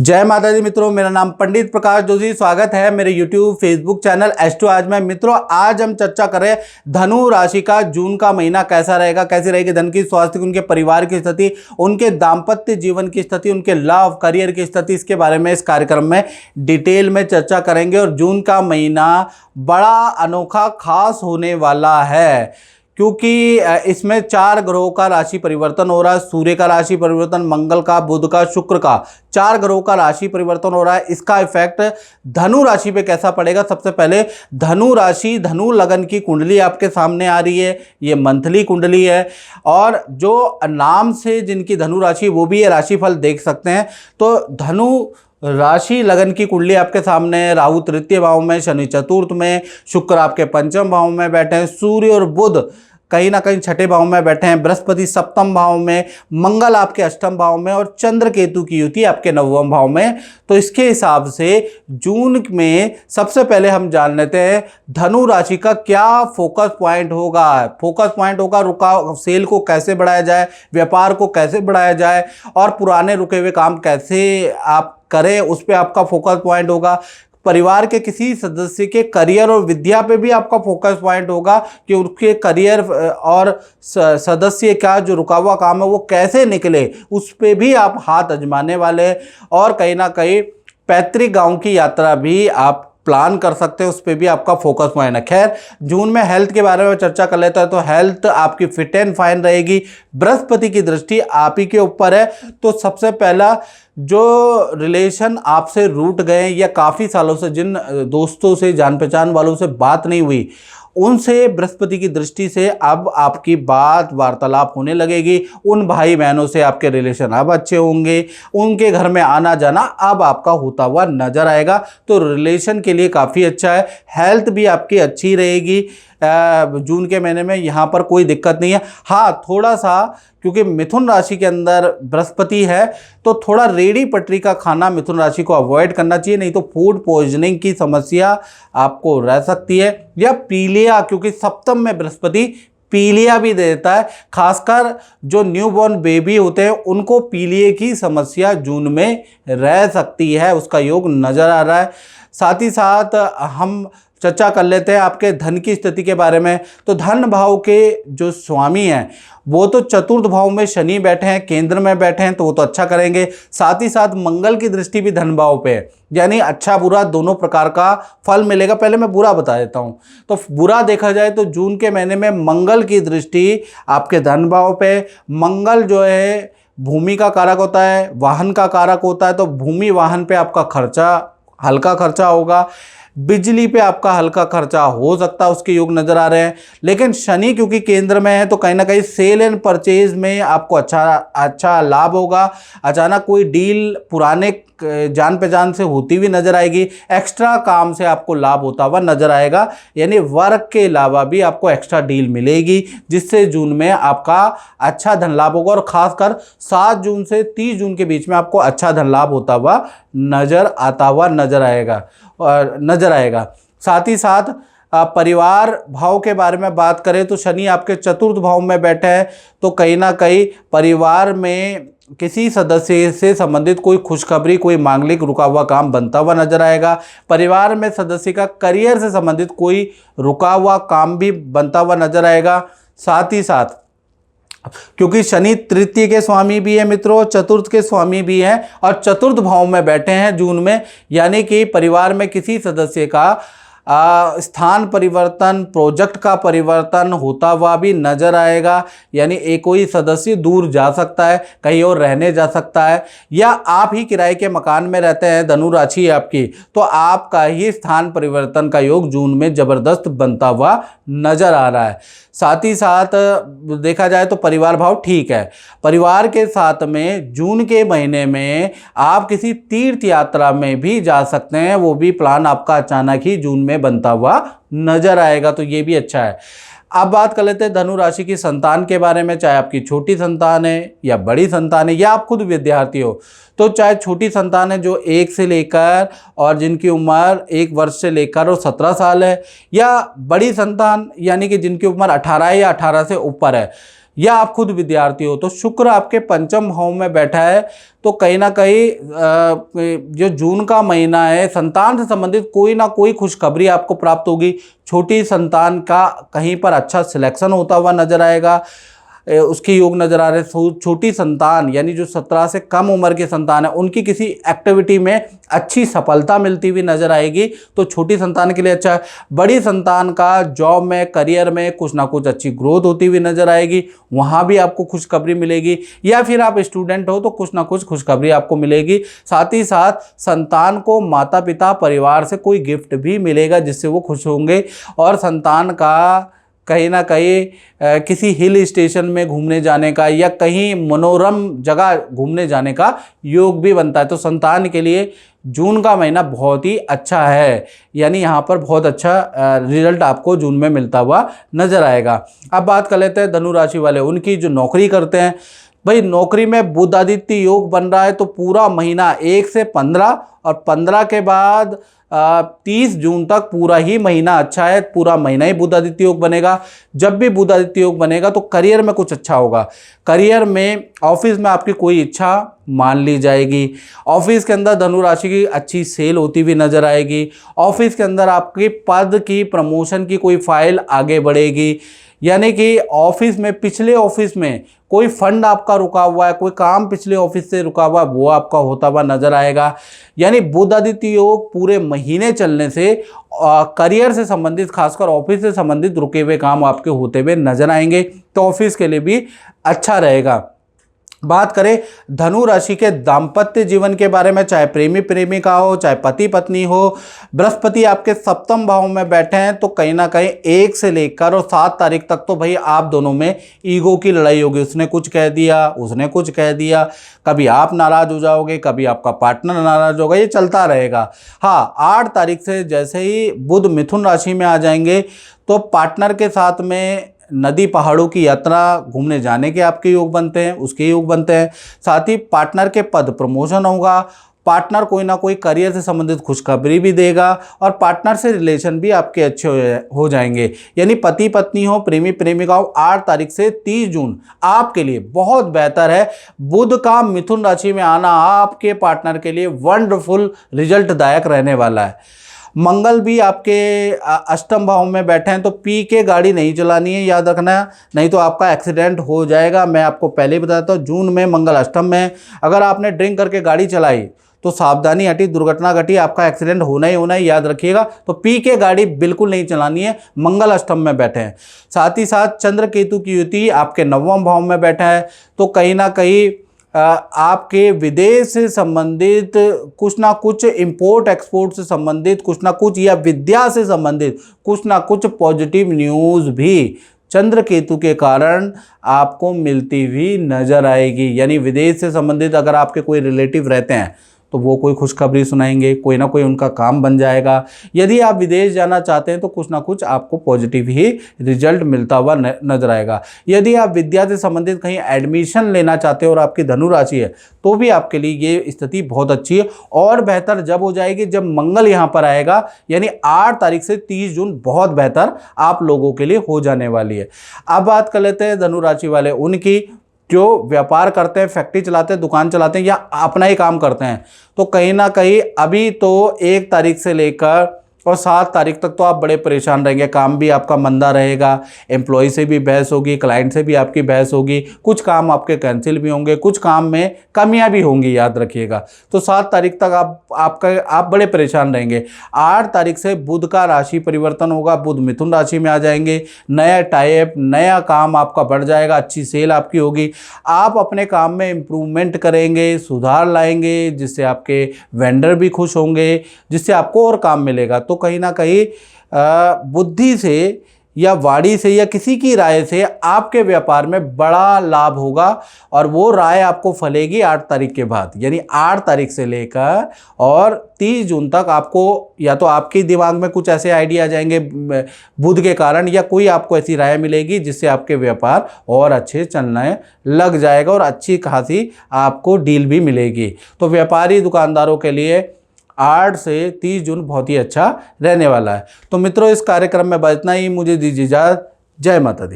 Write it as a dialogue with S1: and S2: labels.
S1: जय माता दी मित्रों, मेरा नाम पंडित प्रकाश जोशी। स्वागत है मेरे YouTube फेसबुक चैनल एस्ट्रो आज में। मित्रों, आज हम चर्चा करें धनु राशि का जून का महीना कैसा रहेगा, कैसी रहेगी धन की, स्वास्थ्य की, उनके परिवार की स्थिति, उनके दाम्पत्य जीवन की स्थिति, उनके लव करियर की स्थिति। इसके बारे में इस कार्यक्रम में डिटेल में चर्चा करेंगे। और जून का महीना बड़ा अनोखा खास होने वाला है क्योंकि इसमें 4 ग्रहों का राशि परिवर्तन हो रहा है। सूर्य का राशि परिवर्तन, मंगल का, बुध का, शुक्र का, 4 ग्रहों का राशि परिवर्तन हो रहा है। इसका इफेक्ट धनु राशि पे कैसा पड़ेगा? सबसे पहले धनु राशि, धनु लगन की कुंडली आपके सामने आ रही है। ये मंथली कुंडली है और जो नाम से जिनकी धनु राशि, वो भी ये राशिफल देख सकते हैं। तो धनु राशि लगन की कुंडली आपके सामने है। राहु तृतीय भाव में, शनि चतुर्थ में, शुक्र आपके पंचम भाव में बैठे हैं, सूर्य और बुध कहीं ना कहीं छठे भाव में बैठे हैं, बृहस्पति सप्तम भाव में, मंगल आपके अष्टम भाव में और चंद्र केतु की युति आपके नवम भाव में। तो इसके हिसाब से जून में सबसे पहले हम जान लेते हैं धनु राशि का क्या फोकस पॉइंट होगा। फोकस पॉइंट होगा रुका सेल को कैसे बढ़ाया जाए, व्यापार को कैसे बढ़ाया जाए और पुराने रुके हुए काम कैसे आप करें, उस पर आपका फोकस पॉइंट होगा। परिवार के किसी सदस्य के करियर और विद्या पे भी आपका फोकस पॉइंट होगा कि उनके करियर और सदस्य का जो रुका हुआ काम है वो कैसे निकले, उस पे भी आप हाथ आजमाने वाले। और कहीं ना कहीं पैतृक गांव की यात्रा भी आप प्लान कर सकते हैं, उस पर भी आपका फोकस पॉइंट है। खैर, जून में हेल्थ के बारे में चर्चा कर लेते हैं। तो हेल्थ आपकी फिट एंड फाइन रहेगी। बृहस्पति की दृष्टि आप ही के ऊपर है। तो सबसे पहला, जो रिलेशन आपसे रूठ गए या काफ़ी सालों से जिन दोस्तों से, जान पहचान वालों से बात नहीं हुई, उनसे बृहस्पति की दृष्टि से अब आपकी बात वार्तालाप होने लगेगी। उन भाई बहनों से आपके रिलेशन अब अच्छे होंगे। उनके घर में आना जाना अब आपका होता हुआ नजर आएगा। तो रिलेशन के लिए काफ़ी अच्छा है। हेल्थ भी आपकी अच्छी रहेगी जून के महीने में, यहाँ पर कोई दिक्कत नहीं है। हाँ, थोड़ा सा क्योंकि मिथुन राशि के अंदर बृहस्पति है तो थोड़ा रेडी पटरी का खाना मिथुन राशि को अवॉइड करना चाहिए, नहीं तो फूड पॉइजनिंग की समस्या आपको रह सकती है। या पीलिया, क्योंकि सप्तम में बृहस्पति पीलिया भी देता है। खासकर जो न्यूबॉर्न बेबी होते हैं उनको पीलिया की समस्या जून में रह सकती है, उसका योग नज़र आ रहा है। साथ ही साथ हम चर्चा कर लेते हैं आपके धन की स्थिति के बारे में। तो धन भाव के जो स्वामी हैं वो तो चतुर्थ भाव में शनि बैठे हैं, केंद्र में बैठे हैं, तो वो तो अच्छा करेंगे। साथ ही साथ मंगल की दृष्टि भी धन भाव पे है, यानी अच्छा बुरा दोनों प्रकार का फल मिलेगा। पहले मैं बुरा बता देता हूँ। तो बुरा देखा जाए तो जून के महीने में मंगल की दृष्टि आपके धन भाव पे। मंगल जो है भूमि का कारक होता है, वाहन का कारक होता है। तो भूमि वाहन पे आपका खर्चा, हल्का खर्चा होगा। बिजली पे आपका हल्का खर्चा हो सकता है, उसके योग नजर आ रहे हैं। लेकिन शनि क्योंकि केंद्र में है तो कहीं ना कहीं सेल एंड परचेज में आपको अच्छा लाभ होगा। अचानक कोई डील पुराने जान पहचान से होती हुई नजर आएगी। एक्स्ट्रा काम से आपको लाभ होता हुआ नजर आएगा, यानी वर्क के अलावा भी आपको एक्स्ट्रा डील मिलेगी, जिससे जून में आपका अच्छा धन लाभ होगा। और खासकर 7 जून से 30 जून के बीच में आपको अच्छा धन लाभ होता हुआ नजर आएगा। साथ ही साथ परिवार भाव के बारे में बात करें तो शनि आपके चतुर्थ भाव में बैठे हैं, तो कहीं ना कहीं परिवार में किसी सदस्य से संबंधित कोई खुशखबरी, कोई मांगलिक रुका हुआ काम बनता हुआ नजर आएगा। परिवार में सदस्य का करियर से संबंधित कोई रुका हुआ काम भी बनता हुआ नजर आएगा। साथ ही साथ क्योंकि शनि तृतीय के स्वामी भी है मित्रों, चतुर्थ के स्वामी भी हैं और चतुर्थ भाव में बैठे हैं जून में, यानी कि परिवार में किसी सदस्य का स्थान परिवर्तन, प्रोजेक्ट का परिवर्तन होता हुआ भी नजर आएगा। यानी एक कोई सदस्य दूर जा सकता है, कहीं और रहने जा सकता है, या आप ही किराए के मकान में रहते हैं, धनु राशि आपकी, तो आपका ही स्थान परिवर्तन का योग जून में जबरदस्त बनता हुआ नजर आ रहा है। साथ ही साथ देखा जाए तो परिवार भाव ठीक है। परिवार के साथ में जून के महीने में आप किसी तीर्थ यात्रा में भी जा सकते हैं, वो भी प्लान आपका अचानक ही जून में बनता हुआ नजर आएगा, तो ये भी अच्छा है। अब बात कर लेते हैं धनु राशि की संतान के बारे में। चाहे आपकी छोटी संतान है या बड़ी संतान है या आप खुद विद्यार्थी हो, तो चाहे छोटी संतान है जो 1 से लेकर और जिनकी उम्र 1 वर्ष से लेकर और 17 साल है, या बड़ी संतान यानी कि जिनकी उम्र 18 या 18 से ऊपर है, या आप खुद विद्यार्थी हो तो शुक्र आपके पंचम भाव में बैठा है, तो कहीं ना कहीं जो जून का महीना है संतान से संबंधित कोई ना कोई खुशखबरी आपको प्राप्त होगी। छोटी संतान का कहीं पर अच्छा सिलेक्शन होता हुआ नजर आएगा, उसके योग नजर आ रहे हैं। छोटी संतान यानी जो 17 से कम उम्र के संतान है उनकी किसी एक्टिविटी में अच्छी सफलता मिलती हुई नजर आएगी, तो छोटी संतान के लिए अच्छा है। बड़ी संतान का जॉब में करियर में कुछ ना कुछ अच्छी ग्रोथ होती हुई नजर आएगी, वहाँ भी आपको खुशखबरी मिलेगी। या फिर आप स्टूडेंट हो तो कुछ ना कुछ खुशखबरी आपको मिलेगी। साथ ही साथ संतान को माता पिता परिवार से कोई गिफ्ट भी मिलेगा जिससे वो खुश होंगे, और संतान का कहीं ना कहीं किसी हिल स्टेशन में घूमने जाने का या कहीं मनोरम जगह घूमने जाने का योग भी बनता है। तो संतान के लिए जून का महीना बहुत ही अच्छा है, यानी यहाँ पर बहुत अच्छा रिजल्ट आपको जून में मिलता हुआ नजर आएगा। अब बात कर लेते हैं धनु राशि वाले, उनकी जो नौकरी करते हैं। भाई नौकरी में बुध आदित्य योग बन रहा है, तो पूरा महीना 1 से 15 और 15 के बाद 30 जून तक पूरा ही महीना अच्छा है। पूरा महीना ही बुध आदित्य योग बनेगा। जब भी बुध आदित्य योग बनेगा तो करियर में कुछ अच्छा होगा। करियर में ऑफिस में आपकी कोई इच्छा मान ली जाएगी। ऑफिस के अंदर धनु राशि की अच्छी सेल होती हुई नजर आएगी। ऑफिस के अंदर आपके पद की प्रमोशन की कोई फाइल आगे बढ़ेगी, यानी कि ऑफिस में पिछले ऑफिस में कोई फंड आपका रुका हुआ है, कोई काम पिछले ऑफिस से रुका हुआ है, वो आपका होता हुआ नजर आएगा। यानी बुध आदित्य योग पूरे महीने चलने से करियर से संबंधित खासकर ऑफिस से संबंधित रुके हुए काम आपके होते हुए नजर आएंगे, तो ऑफिस के लिए भी अच्छा रहेगा। बात करें धनु राशि के दाम्पत्य जीवन के बारे में, चाहे प्रेमी प्रेमिका हो चाहे पति पत्नी हो, बृहस्पति आपके सप्तम भाव में बैठे हैं, तो कहीं ना कहीं 1 से लेकर और 7 तारीख तक तो भाई आप दोनों में ईगो की लड़ाई होगी। उसने कुछ कह दिया, उसने कुछ कह दिया, कभी आप नाराज हो जाओगे, कभी आपका पार्टनर नाराज होगा, ये चलता रहेगा। हाँ, 8 तारीख से जैसे ही बुध मिथुन राशि में आ जाएंगे तो पार्टनर के साथ में नदी पहाड़ों की यात्रा घूमने जाने के आपके योग बनते हैं, उसके योग बनते हैं। साथ ही पार्टनर के पद प्रमोशन होगा, पार्टनर कोई ना कोई करियर से संबंधित खुशखबरी भी देगा, और पार्टनर से रिलेशन भी आपके अच्छे हो जाएंगे। यानी पति पत्नी हो, प्रेमी प्रेमिका हो, 8 तारीख से 30 जून आपके लिए बहुत बेहतर है। बुध का मिथुन राशि में आना आपके पार्टनर के लिए वंडरफुल रिजल्ट दायक रहने वाला है। मंगल भी आपके अष्टम भाव में बैठे हैं, तो पी के गाड़ी नहीं चलानी है, याद रखना, नहीं तो आपका एक्सीडेंट हो जाएगा। मैं आपको पहले ही बताता हूँ, जून में मंगल अष्टम में अगर आपने ड्रिंक करके गाड़ी चलाई तो सावधानी हटी, दुर्घटना घटी, आपका एक्सीडेंट होना ही होना है, याद रखिएगा। तो पी के गाड़ी बिल्कुल नहीं चलानी है, मंगल अष्टम में बैठे हैं। साथ ही साथ चंद्र केतु की युति आपके 9वें भाव में बैठा है, तो कहीं ना कहीं आपके विदेश से संबंधित कुछ ना कुछ, इंपोर्ट एक्सपोर्ट से संबंधित कुछ ना कुछ, या विद्या से संबंधित कुछ ना कुछ पॉजिटिव न्यूज़ भी चंद्र केतु के कारण आपको मिलती हुई नजर आएगी। यानी विदेश से संबंधित अगर आपके कोई रिलेटिव रहते हैं तो वो कोई खुशखबरी सुनाएंगे, कोई ना कोई उनका काम बन जाएगा। यदि आप विदेश जाना चाहते हैं तो कुछ ना कुछ आपको पॉजिटिव ही रिजल्ट मिलता हुआ नजर आएगा। यदि आप विद्या से संबंधित कहीं एडमिशन लेना चाहते हो और आपकी धनु राशि है तो भी आपके लिए ये स्थिति बहुत अच्छी है, और बेहतर जब हो जाएगी जब मंगल यहाँ पर आएगा, यानी 8 तारीख से 30 जून बहुत बेहतर आप लोगों के लिए हो जाने वाली है। अब बात कर लेते हैं धनु राशि वाले उनकी, जो व्यापार करते हैं, फैक्ट्री चलाते हैं, दुकान चलाते हैं या अपना ही काम करते हैं, तो कहीं ना कहीं अभी तो 1 तारीख से लेकर और 7 तारीख तक तो आप बड़े परेशान रहेंगे। काम भी आपका मंदा रहेगा, एम्प्लॉय से भी बहस होगी, क्लाइंट से भी आपकी बहस होगी, कुछ काम आपके कैंसिल भी होंगे, कुछ काम में कमियां भी होंगी, याद रखिएगा। तो 7 तारीख तक आप बड़े परेशान रहेंगे। 8 तारीख से बुध का राशि परिवर्तन होगा, बुध मिथुन राशि में आ जाएंगे, नया टाइप, नया काम आपका बढ़ जाएगा, अच्छी सेल आपकी होगी। आप अपने काम में इम्प्रूवमेंट करेंगे, सुधार लाएंगे, जिससे आपके वेंडर भी खुश होंगे, जिससे आपको और काम मिलेगा। तो कहीं ना कहीं बुद्धि से या वाणी से या किसी की राय से आपके व्यापार में बड़ा लाभ होगा, और वो राय आपको फलेगी 8 तारीख के बाद। यानी 8 तारीख से लेकर और 30 जून तक आपको या तो आपके दिमाग में कुछ ऐसे आइडिया आ जाएंगे बुध के कारण, या कोई आपको ऐसी राय मिलेगी जिससे आपके व्यापार और अच्छे चलने लग जाएगा और अच्छी खासी आपको डील भी मिलेगी। तो व्यापारी दुकानदारों के लिए 8 से 30 जून बहुत ही अच्छा रहने वाला है। तो मित्रों, इस कार्यक्रम में बस इतना ही। मुझे दीजिए इजाज़त। जय माता दी।